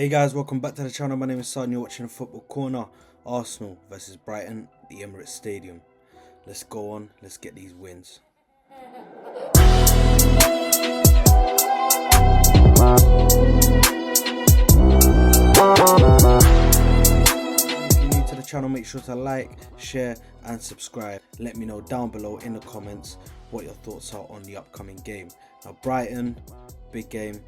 Hey guys, welcome back to the channel. My name is Son. You're watching a football corner. Arsenal versus Brighton, the Emirates Stadium. Let's go on. Let's get these wins. If you're new to the channel, make sure to like, share and subscribe. Let me know down below in the comments what your thoughts are on the upcoming game. Now Brighton, big game.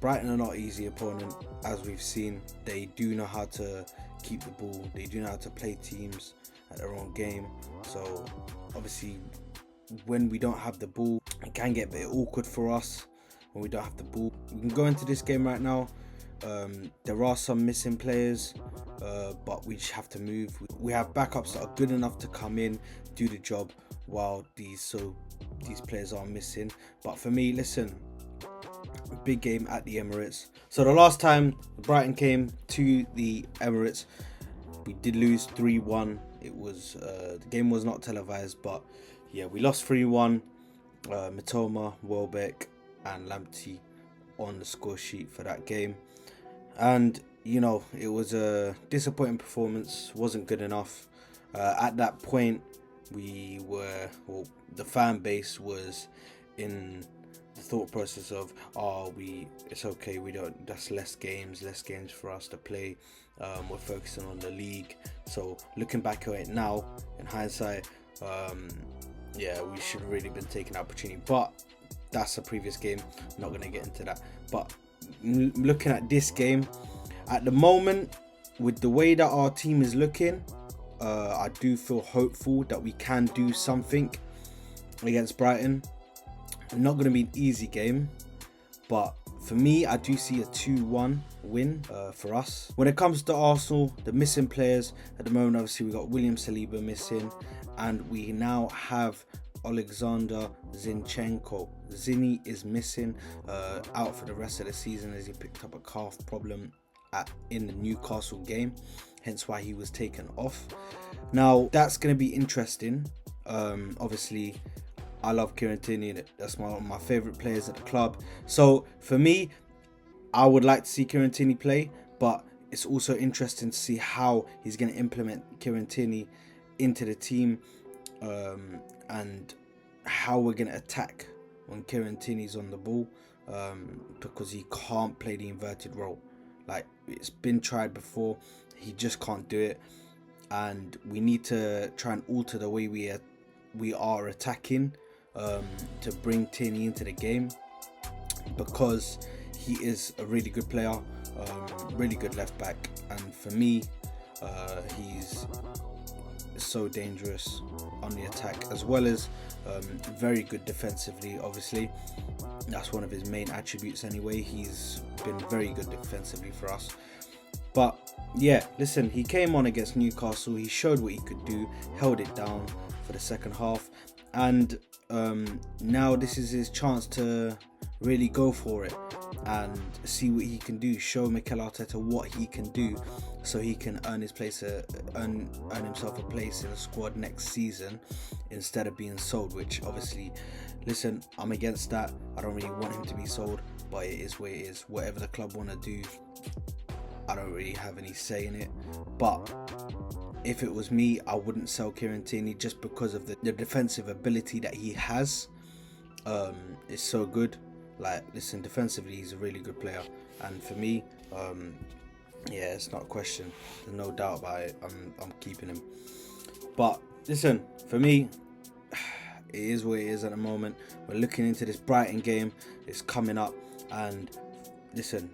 Brighton are not an easy opponent, as we've seen. They do know how to keep the ball. They do know how to play teams at their own game. So obviously when we don't have the ball, it can get a bit awkward for us when we don't have the ball. We can go into this game right now. There are some missing players, but we just have to move. We have backups that are good enough to come in, do the job, while these players are missing. But for me, listen, big game at the Emirates. So the last time Brighton came to the Emirates, we did lose 3-1. It was the game was not televised, but yeah, we lost 3-1. Matoma, Welbeck and Lamptey on the score sheet for that game. And you know, it was a disappointing performance. Wasn't good enough. At that point, the fan base was in the thought process of, it's okay, that's less games for us to play, we're focusing on the league. So looking back at it now in hindsight, yeah, we should have really been taking the opportunity, but that's a previous game, not going to get into that. But looking at this game at the moment, with the way that our team is looking, I do feel hopeful that we can do something against Brighton. Not going to be an easy game, but for me, I do see a 2-1 win for us. When it comes to Arsenal, the missing players at the moment, obviously we got William Saliba missing, and we now have Alexander Zinchenko. Zinny is missing, out for the rest of the season as he picked up a calf problem in the Newcastle game, hence why he was taken off. Now that's going to be interesting. Obviously I love Tierney. That's one of my favourite players at the club. So for me, I would like to see Tierney play, but it's also interesting to see how he's going to implement Tierney into the team, and how we're going to attack when Tierney's on the ball, because he can't play the inverted role. Like, it's been tried before, he just can't do it, and we need to try and alter the way we are attacking, to bring Tierney into the game, because he is a really good player, really good left back, and for me, he's so dangerous on the attack, as well as very good defensively. Obviously that's one of his main attributes anyway. He's been very good defensively for us. But yeah, listen, he came on against Newcastle, he showed what he could do, held it down for the second half, and now this is his chance to really go for it and see what he can do, show Mikel Arteta what he can do, so he can earn himself a place in the squad next season instead of being sold, which obviously, listen, I'm against that. I don't really want him to be sold, but it is what it is. Whatever the club want to do, I don't really have any say in it. But if it was me, I wouldn't sell Tierney just because of the defensive ability that he has. It's so good. Like, listen, defensively he's a really good player, and for me, yeah, it's not a question, there's no doubt about it. I'm keeping him. But listen, for me, it is what it is at the moment. We're looking into this Brighton game, it's coming up, and listen,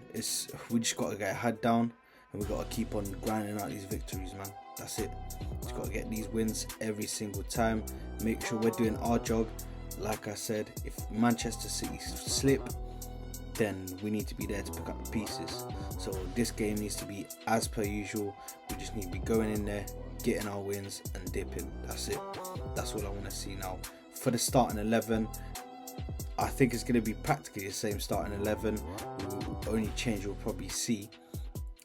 we just got to get our head down, and we got to keep on grinding out these victories, man. That's it. Just got to get these wins every single time, make sure we're doing our job. Like I said, if Manchester City slip, then we need to be there to pick up the pieces. So this game needs to be as per usual. We just need to be going in there, getting our wins and dipping. That's it. That's all I want to see now. For the starting 11, I think it's going to be practically the same starting 11. The only change we'll probably see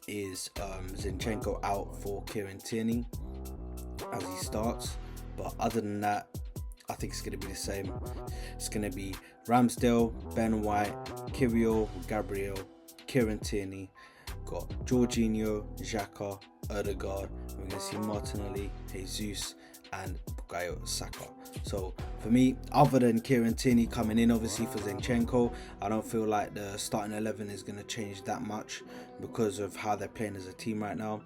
is Zinchenko out for Tierney as he starts. But other than that, I think it's going to be the same. It's going to be Ramsdale, Ben White, Kirill, Gabriel, Tierney, got Jorginho, Xhaka, Odegaard. We're going to see Martinelli, Jesus, and Bukayo Saka. So for me, other than Kieran Tierney coming in obviously for Zinchenko, I don't feel like the starting 11 is going to change that much because of how they're playing as a team right now.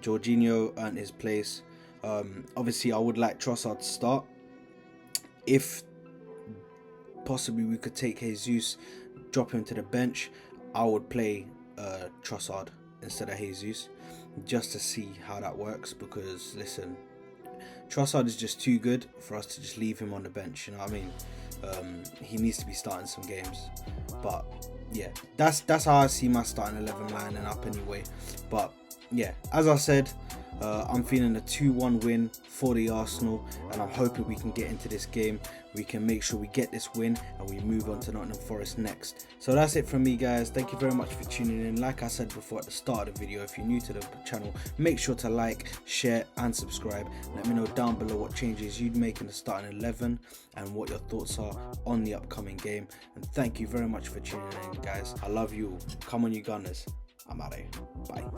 Jorginho earned his place. Obviously I would like Trossard to start. If possibly we could take Jesus, drop him to the bench, I would play Trossard instead of Jesus just to see how that works, because listen, Trossard is just too good for us to just leave him on the bench, you know what I mean? He needs to be starting some games. But yeah, that's how I see my starting 11 lining up anyway. But yeah, as I said, I'm feeling a 2-1 win for the Arsenal, and I'm hoping we can get into this game. We can make sure we get this win and we move on to Nottingham Forest next. So that's it from me, guys. Thank you very much for tuning in. Like I said before at the start of the video, if you're new to the channel, make sure to like, share and subscribe. Let me know down below what changes you'd make in the starting 11 and what your thoughts are on the upcoming game. And thank you very much for tuning in, guys. I love you all. Come on, you Gunners. I'm out of here. Bye.